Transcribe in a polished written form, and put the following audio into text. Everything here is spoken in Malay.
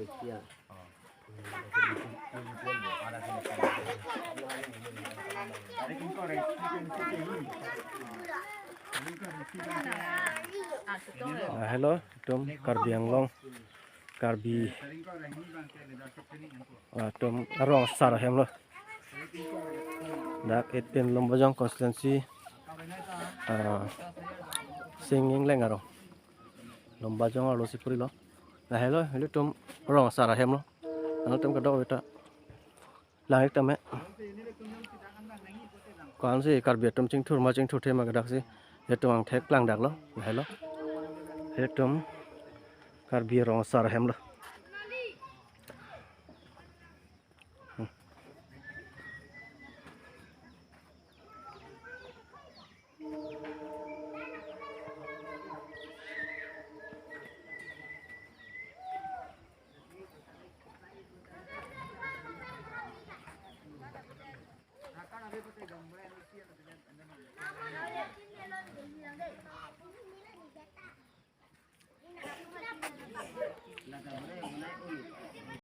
kia hello tom Karbi Anglong Karbi tom arong sar hem lo dak eten lombojong constituency singing leng arong lombojong alo sipuri lo hello hello tom arong sar hem lo ang tom kadok eta langik tame kon si Karbi tom ching thur ma ching thur thema gadak si hetom ang thek lang dak lo hello hetom Karbi rong sar hem lo